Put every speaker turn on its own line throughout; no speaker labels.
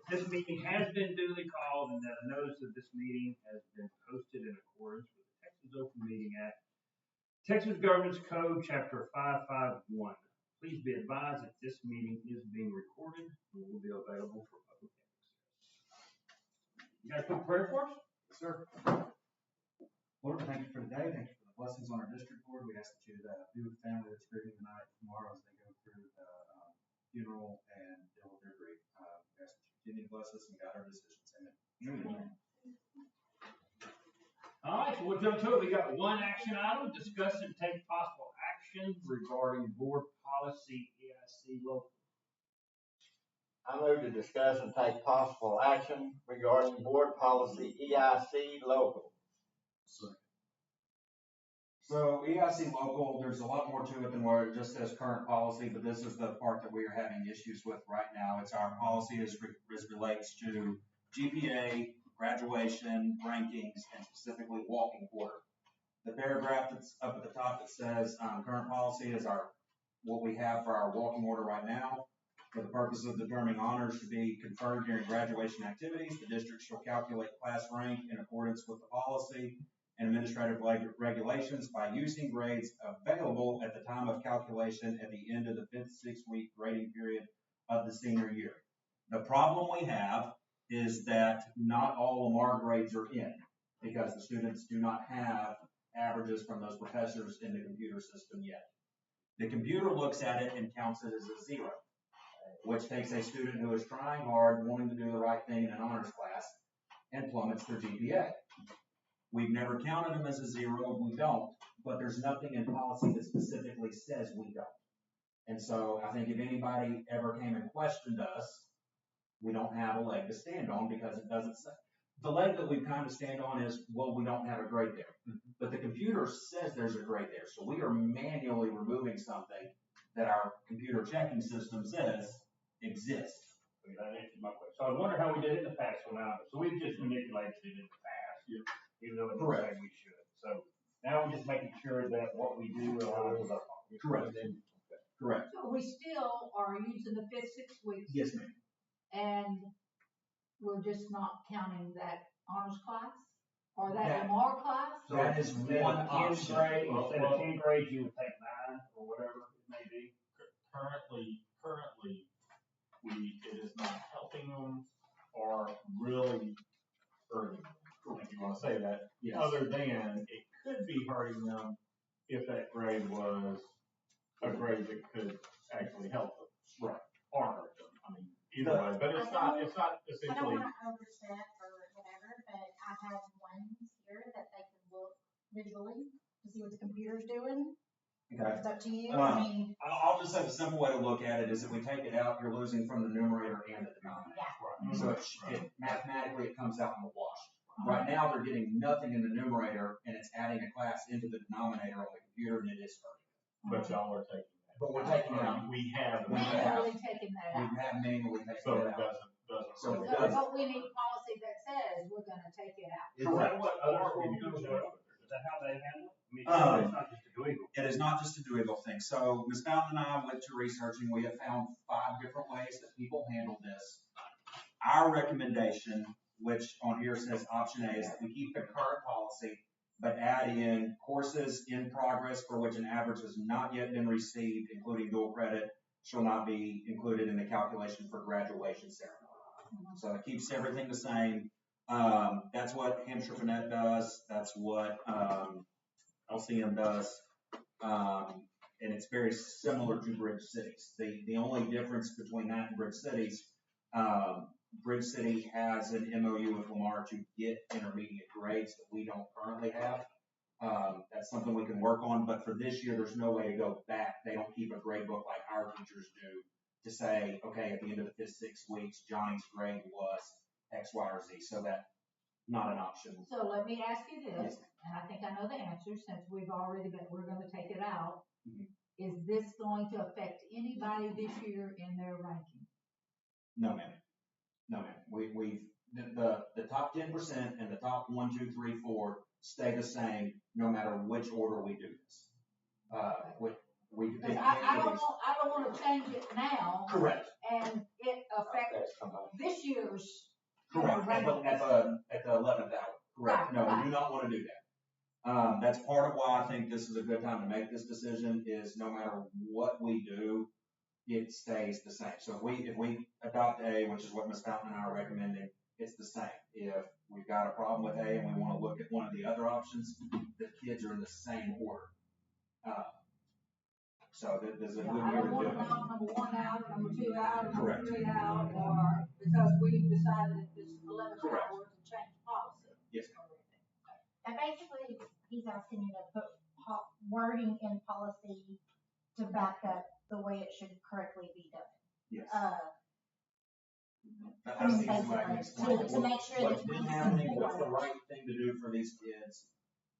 This meeting has been duly called and that a notice of this meeting has been posted in accordance with the Texas Open Meeting Act, Texas Government's Code, Chapter 551. Please be advised that this meeting is being recorded and will be available for public access. You guys put prayer for us?
Yes, sir. Lord, thank you for today. Thank you for the blessings on our district board. We ask that you be with the family that's grieving tonight, tomorrow as they go through the funeral and deal with their grief. We ask that you continue to bless us and guide our decisions. Amen.
All right, so we'll jump to it. We got one action item: discuss and take possible action regarding board policy EIC local.
I move to discuss and take possible action regarding board policy EIC local.
So EIC local, there's a lot more to it than where it just says current policy, but this is the part that we are having issues with right now. It's our policy as relates to GPA, graduation, rankings, and specifically walking order. The paragraph that's up at the top that says current policy is what we have for our walking order right now. For the purpose of determining honors to be conferred during graduation activities, the district shall calculate class rank in accordance with the policy and administrative regulations by using grades available at the time of calculation at the end of the 5th 6-week grading period of the senior year. The problem we have is that not all Lamar grades are in because the students do not have averages from those professors in the computer system yet. The computer looks at it and counts it as a 0, which takes a student who is trying hard, wanting to do the right thing in an honors class, and plummets their GPA. We've never counted them as a 0, we don't, but there's nothing in policy that specifically says we don't. And so I think if anybody ever came and questioned us, we don't have a leg to stand on because it doesn't say. The leg that we kind of stand on is, well, we don't have a grade there. But the computer says there's a grade there. So we are manually removing something that our computer checking system says exists.
That answers my question. So I wonder how we did it in the past. So we've just manipulated it in the past, even though it doesn't say we should. So now we're just making sure that what we do aligns with our policy.
Correct. Correct.
So we still are using the 5th 6 weeks.
Yes, ma'am.
And we're just not counting that honors class or that Lamar class?
So that is one option.
Instead of 10 grades, you would take 9 or whatever it may be.
Currently, it is not helping them or really hurting them, if you want to say that.
Yes.
Other than it could be hurting them if that grade was a grade that could actually help them.
Right.
Or hurt them. I mean, either way. But it's not
I
essentially.
don't want to overstep or whatever, but I have ones here that they can look visually to see what the computer's doing.
Okay.
It's up to you. I mean,
I'll just say the simple way to look at it is if we take it out, you're losing from the numerator and the denominator.
yeah.
So it mathematically it comes out in the wash. Right now they're getting nothing in the numerator and it's adding a class into the denominator on the computer and it is hurting.
But y'all are taking that.
But we're taking it out.
We have.
Manually taking that
We
out.
have manually taken
So
it
it
out.
doesn't.
So it
So
doesn't.
but we need policy that says we're gonna take it out.
Is that what other schools do? Is that how they handle it? I mean, it's not just a Deweyville.
It is not just a Deweyville thing. So Ms. Fountain and I went to researching. We have found 5 different ways that people handle this. Our recommendation, which on here says option A, is that we keep the current policy, but add in courses in progress for which an average has not yet been received, including dual credit, shall not be included in the calculation for graduation ceremony. So it keeps everything the same. That's what Hampshire Finette does. That's what LCM does. And it's very similar to Bridge Cities. The only difference between that and Bridge Cities, Bridge City has an MOU with Lamar to get intermediate grades that we don't currently have. That's something we can work on, but for this year, there's no way to go back. They don't keep a grade book like our teachers do to say, okay, at the end of the 5th 6 weeks, Johnny's grade was X, Y, or Z. So that's not an option.
So let me ask you this,
Yes.
and I think I know the answer since we've already been, we're gonna take it out.
Mhm.
Is this going to affect anybody this year in their ranking?
No, ma'am. No, ma'am. The top 10% and the top 1, 2, 3, 4 stay the same no matter which order we do this.
I don't want to change it now
Correct.
and it affects this year's.
Correct, at the 11th hour, correct,
Right,
no, we
right.
do not wanna do that. That's part of why I think this is a good time to make this decision, is no matter what we do, it stays the same. So if we adopt A, which is what Ms. Fountain and I are recommending, it's the same. If we've got a problem with A and we wanna look at one of the other options, the kids are in the same order. So there's a good
I
year
don't
to
want
do
to
it.
knock number 1 out, number 2 out, number
Correct.
3 out, or because we decided that this 11
Correct.
hours to change policy.
Yes.
And basically, he's asking you to put wording in policy to back up the way it should correctly be done.
Yes.
I
That's
mean,
the easy way I can
basically,
explain it.
to make sure
What's
that
been
we
happening, what's the
support.
right thing to do for these kids,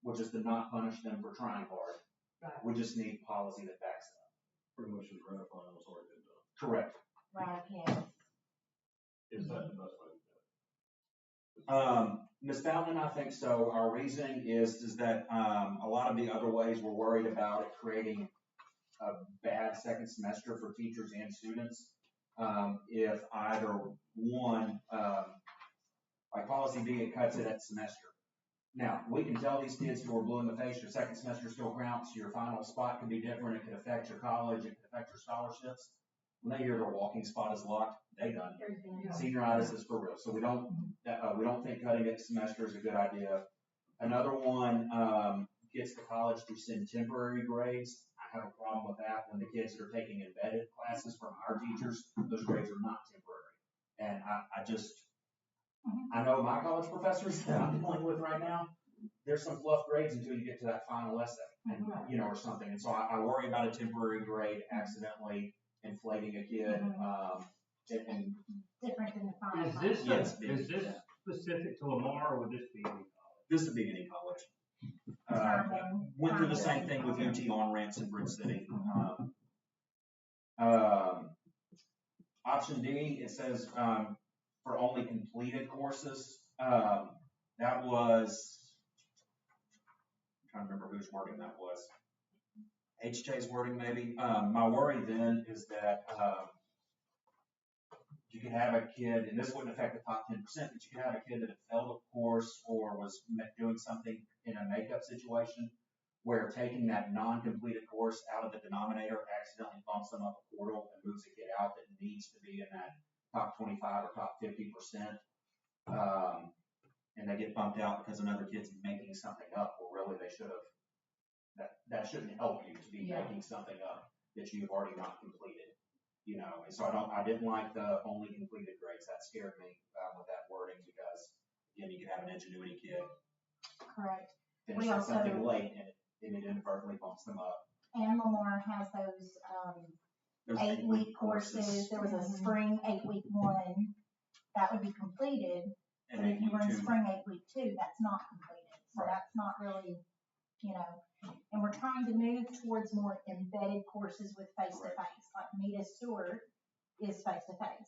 which is to not punish them for trying hard.
Right.
We just need policy that backs it up.
Pretty much is ratifying what's already been done.
Correct.
Right, yes.
Is that the best way to do it?
Ms. Fountain, I think so. Our reasoning is that, a lot of the other ways we're worried about it creating a bad second semester for teachers and students. If either one, by policy B, it cuts it at semester. Now, we can tell these kids who are blue in the face, your second semester still counts, your final spot can be different, it could affect your college, it could affect your scholarships. When they hear their walking spot is locked, they done. Senioritis is for real, so we don't think cutting it semester is a good idea. Another one, gets the college to send temporary grades. I have a problem with that when the kids that are taking embedded classes from our teachers, those grades are not temporary. And I know my college professors that I'm dealing with right now, there's some fluff grades until you get to that final essay, and, or something. And so I worry about a temporary grade accidentally inflating a kid, and
Different than the final.
Is this,
Yes,
is this specific to Lamar, or would this be any college?
this would be any college. Went through the same thing with UT on-ramps in Bridge City. Option D, it says, for only completed courses, that was, I'm trying to remember whose wording that was. HJ's wording maybe. My worry then is that, you could have a kid, and this wouldn't affect the top 10%, but you could have a kid that had failed a course or was doing something in a makeup situation where taking that non-completed course out of the denominator accidentally bumps them up a portal and moves a kid out that needs to be in that top 25 or top 50%. And they get bumped out because another kid's making something up, or really they should have, that shouldn't help you to be making something up that you've already not completed. And so I didn't like the only completed grades. That scared me with that wording because, again, you could have an ingenuity kid
Correct.
finish
We
at
also-
something late and it inadvertently bumps them up.
And Lamar has those,
Those
8-week courses. There was a spring 8-week one that would be completed.
And
But if
then
you were in
two.
spring 8-week 2, that's not completed. So
Right.
that's not really, and we're trying to move towards more embedded courses with face-to-face. Like Nita Stewart is face-to-face.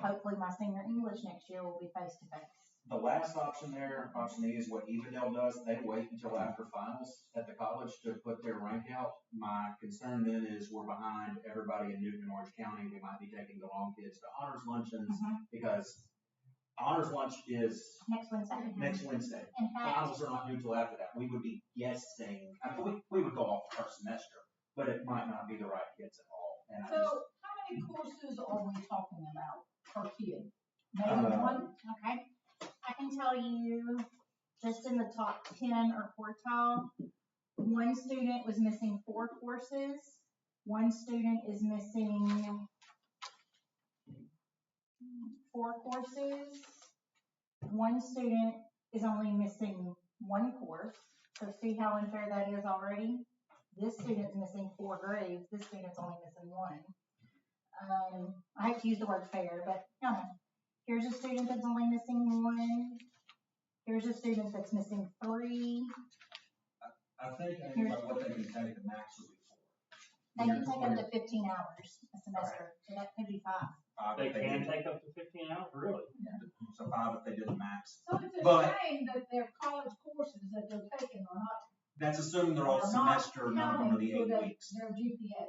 Hopefully my senior English next year will be face-to-face.
The last option there, option E, is what Evadale does. They wait until after finals at the college to put their rank out. My concern then is we're behind everybody in Newton and Orange County. We might be taking the wrong kids to honors luncheons because honors lunch is
Next Wednesday.
next Wednesday.
In fact,
Finals are not due till after that. We would be guessing, we would go off the first semester, but it might not be the right kids at all. And I
So
just,
how many courses are we talking about per kid? Maybe one?
okay, I can tell you, just in the top 10 or quartile, one student was missing 4 courses. One student is missing 4 courses. One student is only missing 1 course. So see how unfair that is already? This student's missing 4 grades. This student's only missing 1. I hate to use the word fair, but here's a student that's only missing 1. Here's a student that's missing 3.
I think what they can take the max would be 4.
They can take up to 15 hours a semester, so that could be 5.
They can take up to 15 hours, really?
So 5 if they did the max.
So it's a
But-
shame that their college courses that they're taking are not.
That's assuming they're all
are not
semester, not over the
counting
8
for
weeks.
their GPA.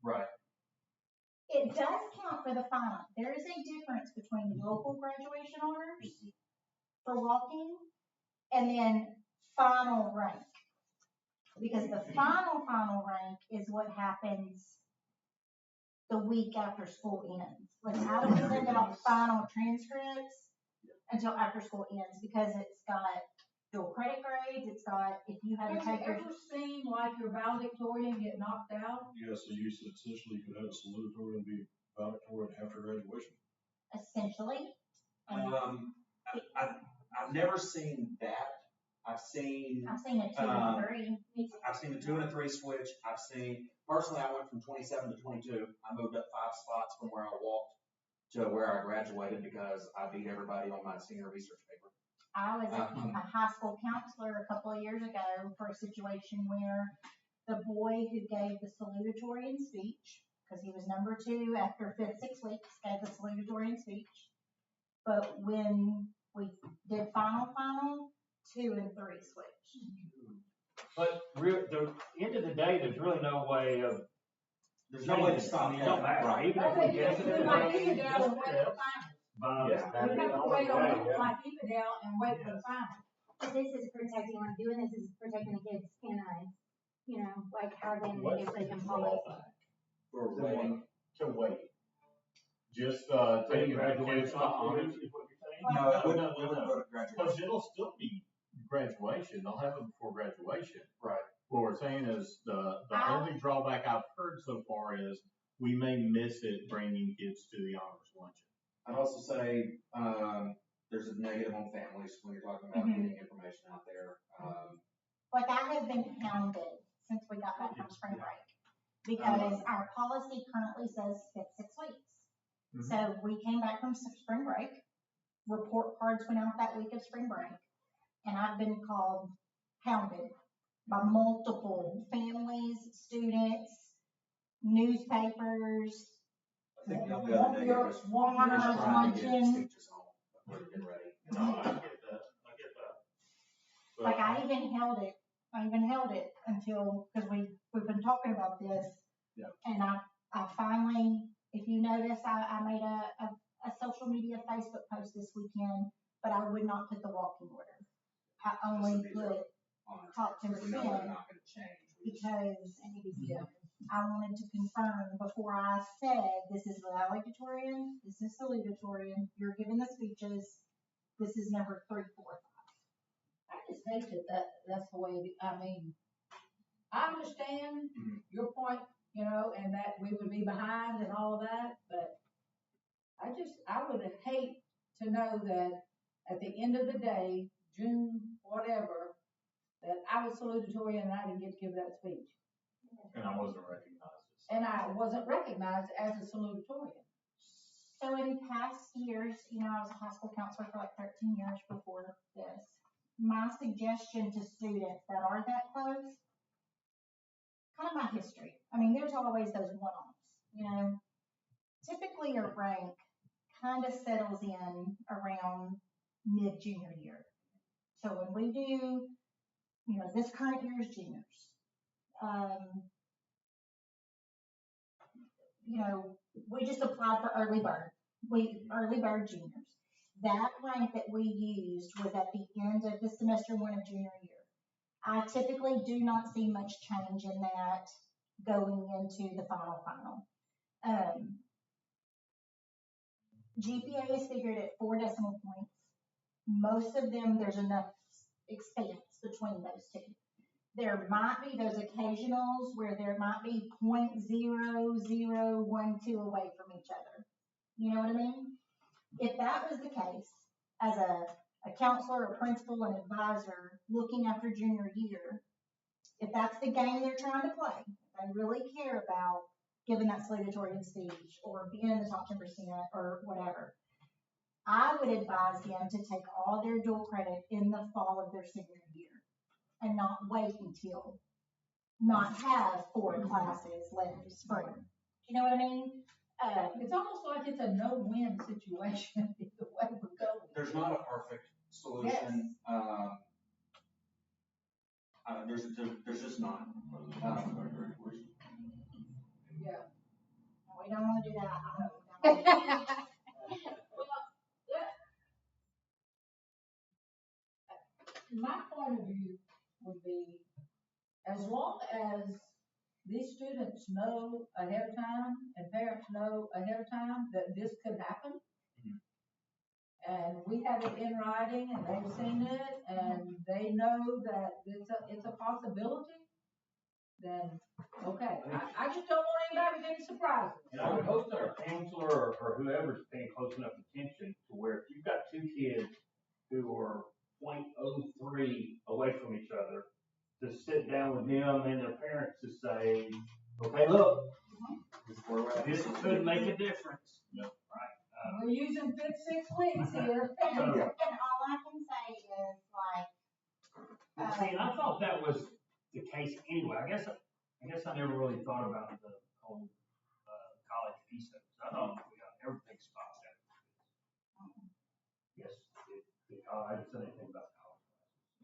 Right.
It does count for the final. There is a difference between local graduation honors for walking and then final rank. Because the final rank is what happens the week after school ends. Like, I don't send out final transcripts until after school ends because it's got dual credit grades, it's got, if you had to
Has it
take your,
ever seemed like your valedictorian get knocked out?
Yeah, so you essentially could have a salutatorian be valedictorian after graduation.
essentially. And
I've never seen that. I've seen
I've seen a 2 and a 3.
I've seen the 2 and a 3 switch. Personally, I went from 27 to 22. I moved up 5 spots from where I walked to where I graduated because I beat everybody on my senior research paper.
I was a high school counselor a couple of years ago for a situation where the boy who gave the salutatorian speech, because he was number 2 after 6 weeks, gave the salutatorian speech. But when we did final, 2 and 3 switched.
But the end of the day, there's really no way of.
There's no way to stop
It don't
that.
matter,
Right.
even if we get to the.
Like Evadale and wait for the final.
By-
You have to wait on, like Evadale and wait for the final.
But this is protecting, like doing this is protecting the kids' canines, you know, like how they
What's
if they
the
can follow.
drawback
For
to
waiting.
wait? Just, taking the kids to honors?
Is what you're saying?
No, it wouldn't go to graduation.
Because it'll still be graduation, they'll have it before graduation.
Right.
What we're saying is the only drawback I've heard so far is we may miss it bringing kids to the honors luncheon.
I'd also say, there's a negative on families when you're talking about getting information out there.
Like, I have been hounded since we got back from spring break because our policy currently says 6 weeks. So we came back from spring break, report cards went out that week of spring break, and I've been called hounded by multiple families, students, newspapers.
I think the only other negative is
Honors
just trying to get
luncheon.
stitches on before you get ready.
No, I get that, But
Like, I even held it until, because we've been talking about this.
Yeah.
And I finally, if you notice, I made a social media Facebook post this weekend, but I would not put the walking order. I only put top 10%.
We know they're not gonna change.
because I wanted to confirm before I said, this is valedictorian, this is salutatorian, you're giving the speeches, this is number 3, 4, 5.
I just hate that's the way, I mean, I understand your point, you know, and that we would be behind and all of that, but I would hate to know that at the end of the day, June, whatever, that I was salutatorian and I didn't get to give that speech.
and I wasn't recognized as.
And I wasn't recognized as a salutatorian.
So in past years, you know, I was a high school counselor for like 13 years before this. My suggestion to students that are that close, kind of my history. I mean, there's always those one-offs, you know. Typically your rank kind of settles in around mid-junior year. So when we do, you know, this current year's juniors, you know, we just applied for early bird. Early bird juniors. That rank that we used was at the end of the semester 1 of junior year. I typically do not see much change in that going into the final. GPA is figured at 4 decimal points. Most of them, there's enough expanse between those two. There might be those occasionals where there might be 0.0012 away from each other. You know what I mean? If that was the case, as a counselor, a principal, an advisor looking after junior year, if that's the game they're trying to play, if they really care about giving that salutatorian speech or being in the top 10% or whatever, I would advise them to take all their dual credit in the fall of their senior year and not wait until not have 4 classes left in spring. You know what I mean?
It's almost like it's a no-win situation the way we go.
There's not a perfect solution. There's just not.
Yeah.
We don't want to do that. I don't
My point of view would be, as long as these students know ahead of time and parents know ahead of time that this could happen, and we have it in writing and they've seen it and they know that it's a possibility, then, okay. I just don't want anybody getting surprises.
And I would hope that our counselor or whoever's paying close enough attention to where if you've got two kids who are 0.03 away from each other, to sit down with them and their parents to say, okay, look, this could make a difference.
Yep.
Right.
We're using 6 weeks here.
And all I can say is like,
See, and I thought that was the case anyway. I guess I never really thought about the whole college visa. I thought we got everything spot checked. Yes, I didn't say anything about college.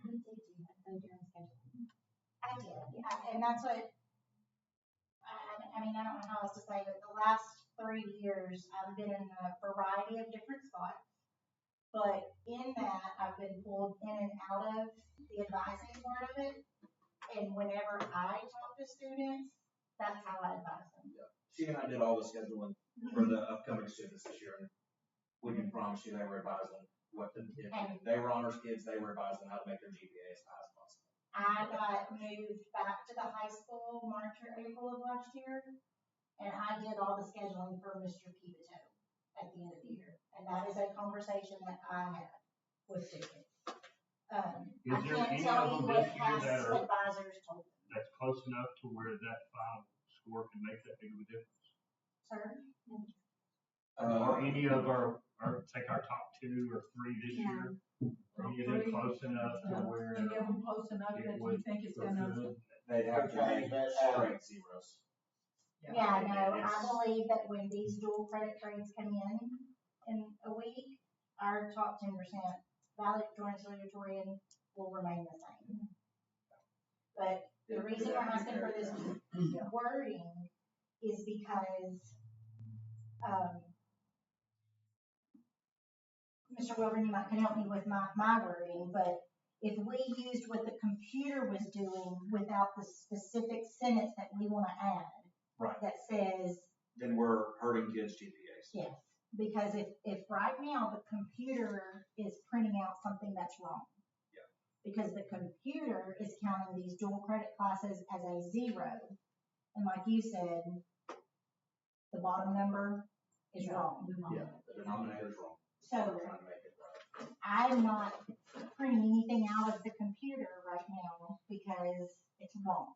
We did do that though during scheduling.
I did, yeah, and that's what, I mean, I don't know how else to say, but the last 3 years, I've been in a variety of different spots. But in that, I've been pulled in and out of the advising part of it. And whenever I talk to students, that's how I advise them.
She and I did all the scheduling for the upcoming students this year, and we can promise you they were advising what to, if they were honors kids, they were advising how to make their GPA as high as possible.
I got moved back to the high school March or April of last year, and I did all the scheduling for Mr. Pivito at the end of the year. And that is a conversation that I had with students. I
Is there
can't
any
tell
of
you
them
what
this year
past
that are,
advisors told them.
that's close enough to where that final score can make that big of a difference?
Sir?
Or any of take our top 2 or 3 this
Yeah.
year? Are any of them close enough to where
Any of them close enough that you think it's gonna,
They'd have to
Okay,
be
that,
straight zeros.
Yeah, no, I
It's-
believe that when these dual credit grades come in a week, our top 10% valedictorian will remain the same. But the reason we're asking for this wording is because, Mr. Wilburn, you might can help me with my wording, but if we used what the computer was doing without the specific sentence that we want to add,
Right.
that says,
Then we're hurting kids' GPAs.
yes, because if right now the computer is printing out something that's wrong.
Yeah.
Because the computer is counting these dual credit classes as a 0, and like you said, the bottom number is wrong.
Yeah, the denominator's wrong.
So
We're trying to make it right.
I'm not printing anything out of the computer right now because it's wrong.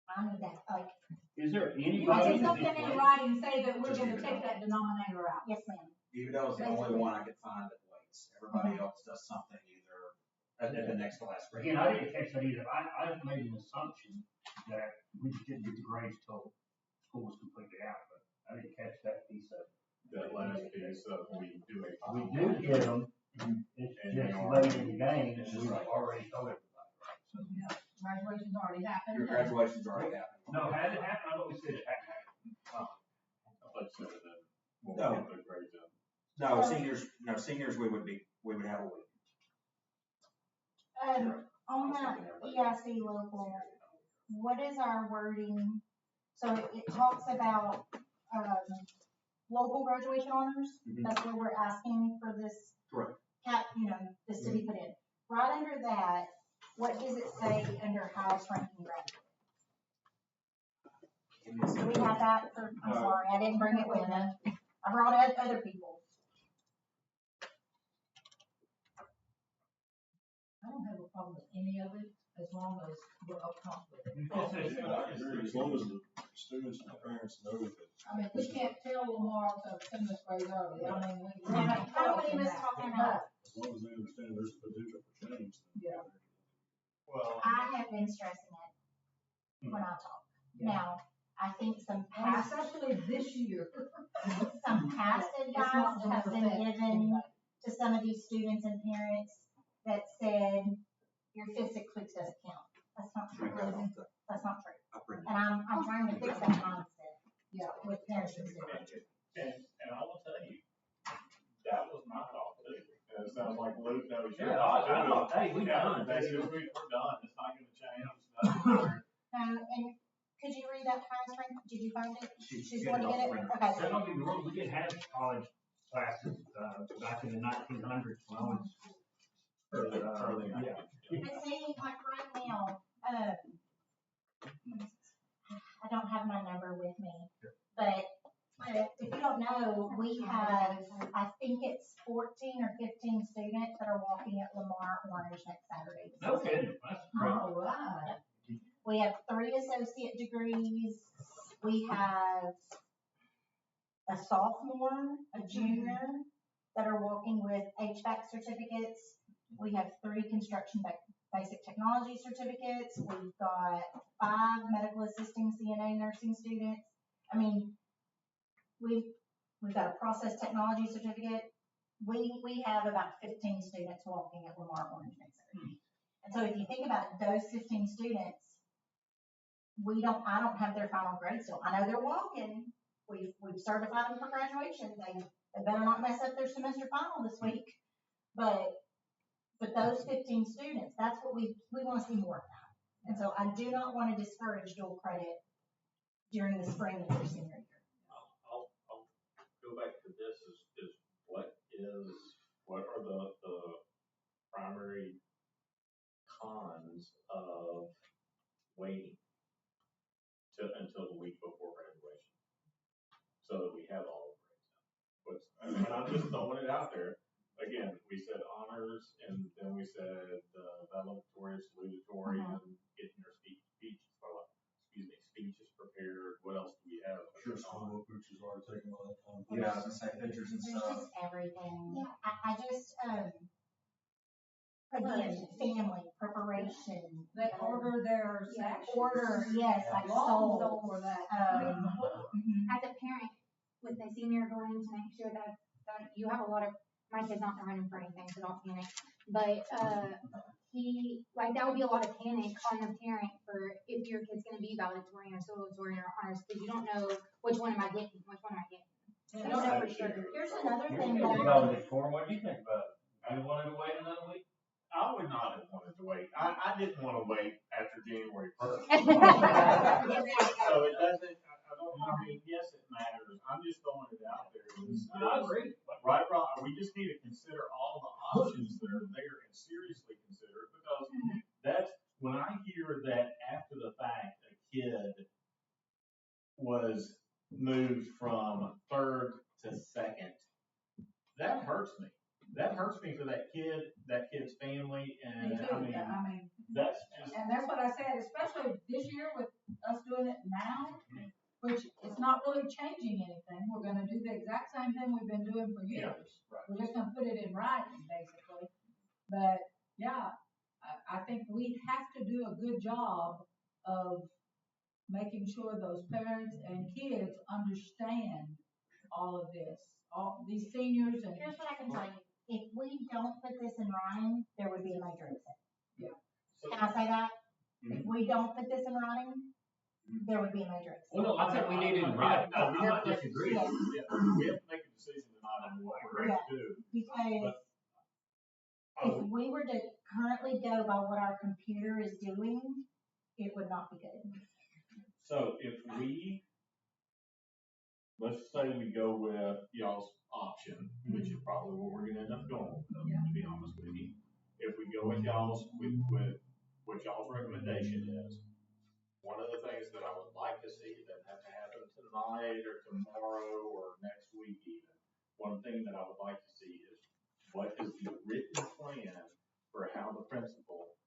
I need that, like,
Is there
you
anybody?
can put something in writing, say that we're
Just
gonna
leave it
take
out.
that denominator out.
yes, ma'am.
Even was the only one I could find that waits. Everybody else does something either at the next class grade.
Again, I didn't catch that either. I made an assumption that we just didn't get the grades till school was completely out, but I didn't catch that piece of it.
That last piece of we do a.
We do get them, it's just late in the game, and we've already told everybody, right? So,
Yeah, graduation's already
Your
happened.
graduation's already happened.
no, had it happened, I thought we said it hadn't happened.
I thought you said that when we
No.
get the grades in.
No, seniors, we would have a week.
On that EIC local, what is our wording? So it talks about, local graduation honors.
Mhm.
That's where we're asking for this
Correct.
this to be put in. Right under that, what does it say under highest ranking graduate? Do we have that for, I'm sorry, I didn't bring it with me. I brought other people.
I don't have a problem with any of it, as long as we're upfront with it.
Yeah, I agree, as long as the students and the parents know that.
I mean, we can't tell Lamar to send this grade early, I mean, we.
And I kind of what he was talking about.
As long as they understand there's potential for change. then-
Yeah.
Well,
I have been stressing it when I talk.
Yeah.
Now, I think some
And
past
especially this year.
advice
It's not gonna
have been
affect
given
anybody.
to some of these students and parents that said, your 5th, 6th weeks doesn't count. That's not true.
Print that off the-
That's not true.
I'll print it.
And I'm trying to fix that mindset.
Yeah.
With parents and students.
and and I will tell you, that was my thought too. And it sounds like Luke knows. your
Yeah,
thought,
I
too.
thought, hey, we
Yeah,
done.
basically, we're done. It's not gonna change. Nothing.
And could you read that price range? Did you find it? She's
Get
going to get it?
off
Okay.
So don't get me wrong, we did have college classes, back in the 1900s when I was.
Early
Yeah.
But see, like right now, I don't have my number with me, but if you don't know, we have, I think it's 14 or 15 students that are walking at Lamar Orange next Saturday.
No kidding, that's great.
All right.
We have 3 associate degrees. We have a sophomore, a junior that are walking with HVAC certificates. We have 3 construction basic technology certificates. We've got 5 medical assisting CNA nursing students. I mean, we've got a process technology certificate. We have about 15 students walking at Lamar Orange next Saturday. And so if you think about it, those 15 students, I don't have their final grade still. I know they're walking. We've certified them for graduation. They better not mess up their semester final this week. But those 15 students, that's what we want to see more of that. And so I do not want to discourage dual credit during the spring of their senior year.
I'll go back to this is what are the primary cons of waiting until the week before graduation so that we have all of the grades out. And I'm just throwing it out there. Again, we said honors, and then we said valedictorian, salutatory, and getting your speeches prepared. What else do we have?
Sure, school pictures are taking all that time.
Yeah, I was gonna say pictures and
There's
stuff.
just everything. I just, again, family, preparation.
They order their sections.
Yes, like
Long
soul.
for that.
As a parent with a senior going into next year, that you have a lot of, my kid's not running for anything, so don't panic. But, that would be a lot of panic on the parent for if your kid's gonna be valedictorian or salutatorian or honors, because you don't know which one am I getting. You don't know for sure.
Here's another thing
What
that
do you think about it? You wanted to wait another week?
I would not have wanted to wait. I didn't want to wait after January 1st. So it doesn't, I mean, yes, it matters. I'm just throwing it out there.
I agree.
Right, we just need to consider all the options that are there and seriously consider it, because that's, when I hear that after the fact, a kid was moved from 3rd to 2nd, that hurts me. That hurts me for that kid's family, and
Me too.
I mean,
I mean,
that's just.
and that's what I said, especially this year with us doing it now, which it's not really changing anything. We're gonna do the exact same thing we've been doing for years.
Right.
We're just gonna put it in writing, basically. But, yeah, I think we have to do a good job of making sure those parents and kids understand all of this, all these seniors and.
here's what I can tell you. If we don't put this in writing, there would be a major upset. Can I say that? If we don't put this in writing, there would be a major upset.
Well, no, I think we need it in writing. I'm not disagreeing.
Yeah.
We have to make a decision tonight on what we're going to do.
Because if we were to currently go by what our computer is doing, it would not be good.
So if let's say we go with y'all's option, which is probably what we're gonna end up going with, to be honest with you. If we go with with what y'all's recommendation is, one of the things that I would like to see, that have to happen tonight or tomorrow or next week even, one thing that I would like to see is what is the written plan for how the principal,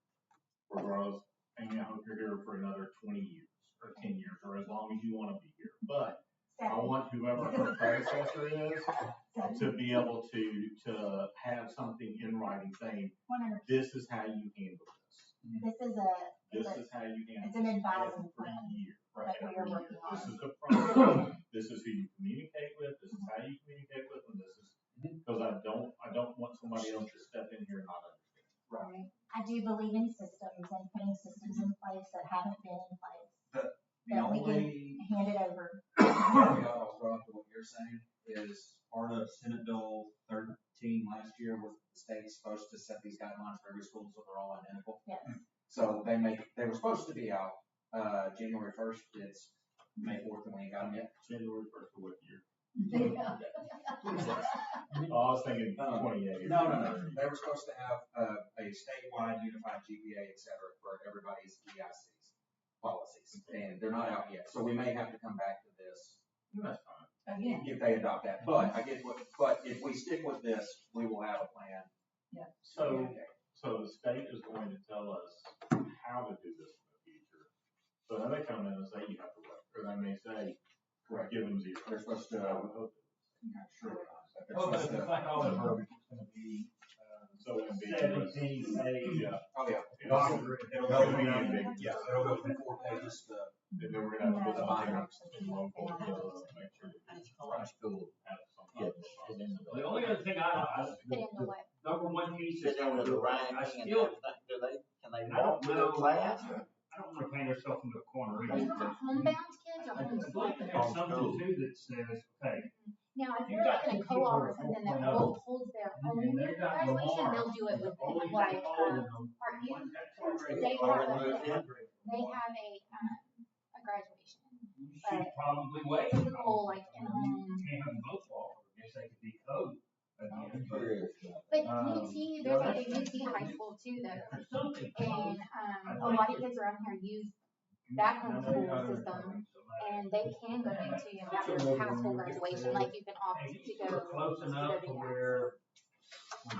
regardless, and I hope you're here for another 20 years or 10 years or as long as you want to be here, but I want whoever her predecessor is to be able to have something in writing saying,
100%.
this is how you handle this.
This is
This is how you handle
it's an
this
advising
every
plan
year.
that we are
Every
working
year.
on.
This is the process. This is who you communicate with. This is how you communicate with them. This is because I don't want somebody else to step in here and not understand.
Right. I do believe in systems and putting systems in place that haven't been in place.
The
That we
only
can hand it over.
caveat I'll throw out to what you're saying is part of Senate Bill 13 last year, where the state's supposed to set these guidelines for every school so they're all identical.
Yes.
So they were supposed to be out, January 1st. It's May 4th and we ain't got them yet.
January first of what year?
Yeah.
Oh, I was thinking 28.
No. They were supposed to have a statewide unified GPA, et cetera, for everybody's EICs policies, and they're not out yet. So we may have to come back to this
That's fine.
Again,
if they adopt that. But but if we stick with this, we will have a plan.
So the state is going to tell us how to do this in the future. So then they come in and say, you have to wait, or they may say,
Correct.
give them zero.
They're supposed to.
I would hope
Not sure. But they're
Well, but
supposed
it's
to.
like all the verbiage is gonna be,
so ambiguous.
17 pages.
Yeah.
Oh yeah.
Document.
It'll go from yeah. It'll go from 4 pages to.
And then we're gonna have to put
No,
something
actually,
in local to
they
make sure that it's
Right.
have some type of process.
The only other thing
Fit in the what?
number one piece is,
Sit down with the
I
ranking and
still,
everything, can they
I don't
walk through
know,
the class?
I don't wanna paint ourselves into a corner
Are you
either,
talking
but
homebound kids or
I'd like to
homeschooled?
have something too that says, okay,
Now, if
You
you're
got
like in
two
a co-op or
people
something that
that
holds their own
and they've got
graduation,
Lamar.
they'll do it with
only
like,
holding them.
Part U.
One's got 12 grades.
They
Or
have
when
a,
moved in?
they have a graduation.
You should probably wait.
Typical, like, in-home.
You can't have them both walk, I guess they could be code again, but
But UT, there's like a UT high school too though,
there's something.
and, a lot of kids around here use that homeschool system, and they can go into after high school graduation, like you can opt
Hey,
to
we're
go.
close
to
enough
go
to
do that.
where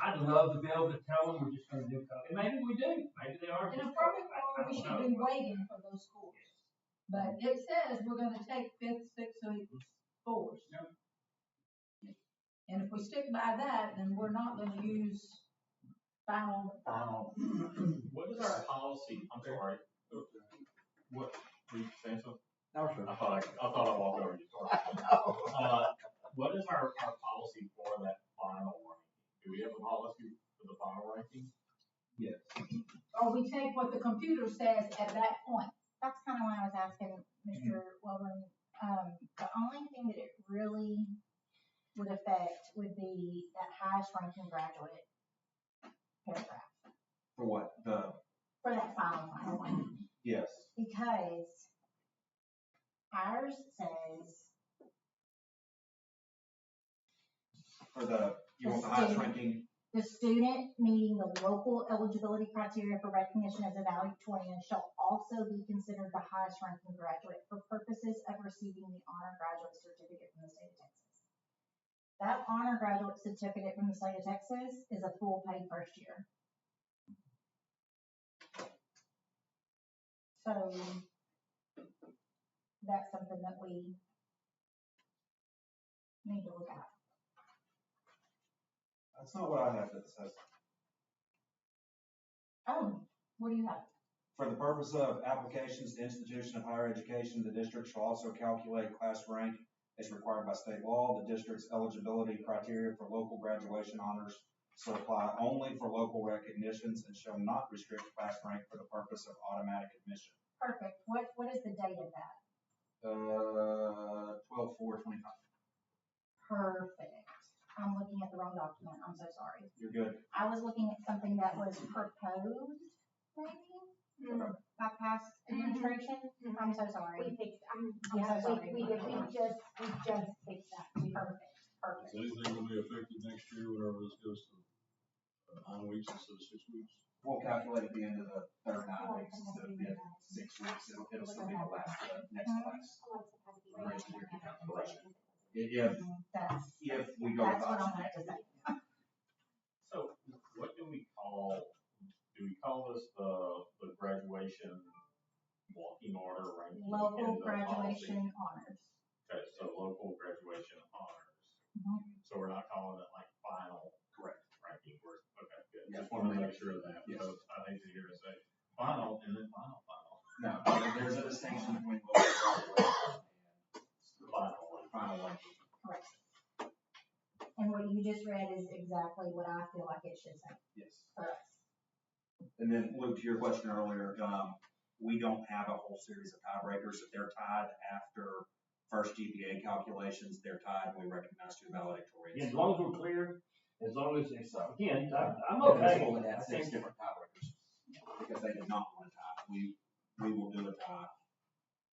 I'd love to be able to tell them we're just gonna do code, and maybe we do, maybe they are.
in
just
a perfect
code. I
world, we
don't
should
know.
be waiting for those scores. But it says we're gonna take fifth, sixth, and eighth scores. And if we stick by that, then we're not gonna use final.
What is our policy? I'm sorry. What, were you saying something?
No, sure.
I thought I walked over you. Sorry. What is our policy for that final ranking? Do we have a policy for the final ranking?
Yes.
Or we take what the computer says at that point.
That's kind of why I was asking Mr. Welborn. The only thing that it really would affect would be that highest ranking graduate paragraph
For what?
for that final one.
Yes.
Because ours says
For you want the highest ranking?
the student meeting the local eligibility criteria for recognition as a valedictorian shall also be considered the highest ranking graduate for purposes of receiving the honor graduate certificate from the state of Texas. That honor graduate certificate from the state of Texas is a full paid first year. So that's something that we need to look at.
That's not what I have that says.
Oh, what do you have?
For the purpose of applications to institution of higher education, the district shall also calculate class rank as required by state law. The district's eligibility criteria for local graduation honors shall apply only for local recognitions and shall not restrict class rank for the purpose of automatic admission.
Perfect. What is the date of that?
12/4/25.
Perfect. I'm looking at the wrong document. I'm so sorry.
You're good.
I was looking at something that was proposed, maybe, by past administration. I'm so sorry.
We fixed,
I'm so sorry.
we just fixed that.
Perfect,
Is
perfect.
anything gonna be effective next year whenever this goes to 9 weeks instead of 6 weeks?
We'll calculate at the end of the third 9 weeks instead of the 6 weeks. It'll still be the last, next class. If we go with
That's what I
option
wanted to say.
So what do we call this the graduation walking order ranking? in
Local
the
graduation
policy?
honors.
Okay, so local graduation honors.
Mhm.
So we're not calling it like final.
Correct.
Ranking, okay, good.
Yeah.
Just wanted to make sure of that,
Yes.
because I hate to hear it say final and then final.
No, there's a distinction between local graduation and final ranking.
Correct. And what you just read is exactly what I feel like it should say
Yes.
for us.
And then Luke, to your question earlier, we don't have a whole series of tiebreakers. If they're tied after first GPA calculations, they're tied, we recognize two valedictorians.
As long as we're clear, as long as it's, again, I'm
But
okay.
this one
I
had six
think-
different tiebreakers, because they did not want a tie. We will do a tie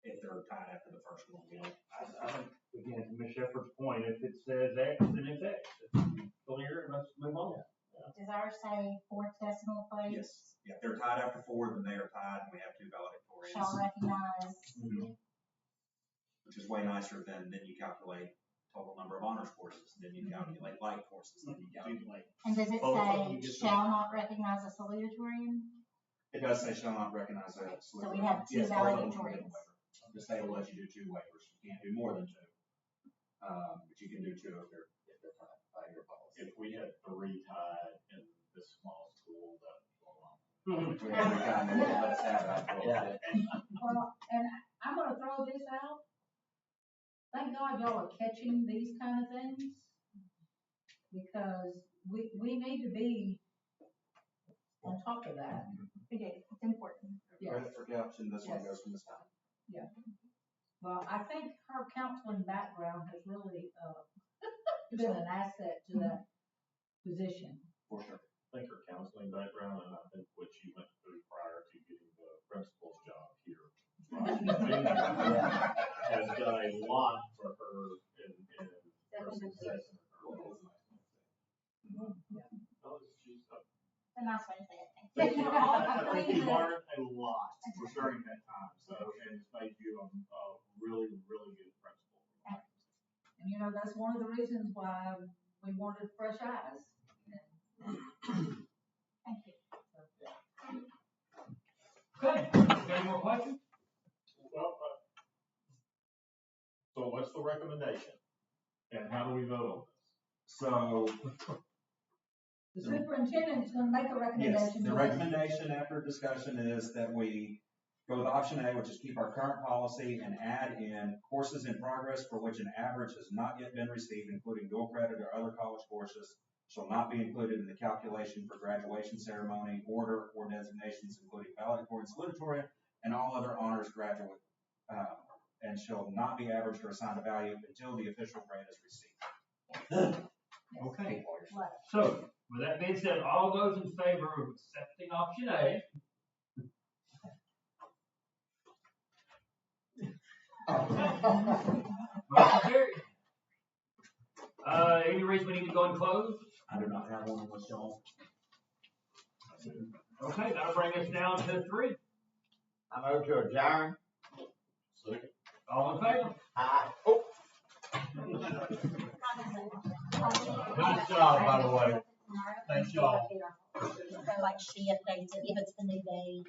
if they're tied after the first one, you know.
I think, again, to Ms. Shepherd's point, if it says X, then it's X. It's clear, let's move on.
Does ours say fourth decimal place?
Yes, if they're tied after 4, then they are tied, and we have two valedictorians.
Shall recognize,
Which is way nicer than you calculate total number of honors courses, then you calculate light courses, then you calculate.
and does it
Both of them
say
get
shall not recognize a salutatorian?
It does say shall not recognize a
So we have two
Yes, both of them can get a
valedictorians.
waiver. The state will let you do 2 waivers, you can't do more than 2. But you can do 2 if they're tied by your policy.
If we had 3 tied in this small school, that would go on.
If we have 3 tied, then let us have it, I'd go with it.
Well, and I'm gonna throw this out. Thank God y'all are catching these kind of things. Because we need to be on top of that.
We do, it's important.
Yes.
Credit for caption, this one
Yes.
goes from this time.
Well, I think her counseling background has really, been an asset to that position.
For sure.
I think her counseling background, and I think what she went through prior to getting the principal's job here. Has done a lot for her in her success in her career. No, she's,
It's a nice way to say it, thank
I
you.
think you learned a lot during that time, so, and it's made you a really, really good principal.
And you know, that's one of the reasons why we wanted fresh eyes.
Thank you.
Okay, any more questions?
Well, so what's the recommendation? And how do we vote on this?
So,
The superintendent's gonna make a
yes,
recommendation.
the
to us.
recommendation after discussion is that we go with option A, which is keep our current policy and add in courses in progress for which an average has not yet been received, including dual credit or other college courses, shall not be included in the calculation for graduation ceremony, order, or designations, including valedictorian, salutatorian, and all other honors graduate, and shall not be averaged or assigned a value until the official grade is received.
Okay,
Right.
so, with that being said, all those in favor of accepting option A? Motion carried. Any reason we need to go and close?
I do not have one of those, y'all.
Okay, that'll bring us down to 3.
I move to adjourn.
Second.
All in favor?
Aye. Oh,
Nice job, by the way. Thanks, y'all.
So like she updates it, if it's the new day.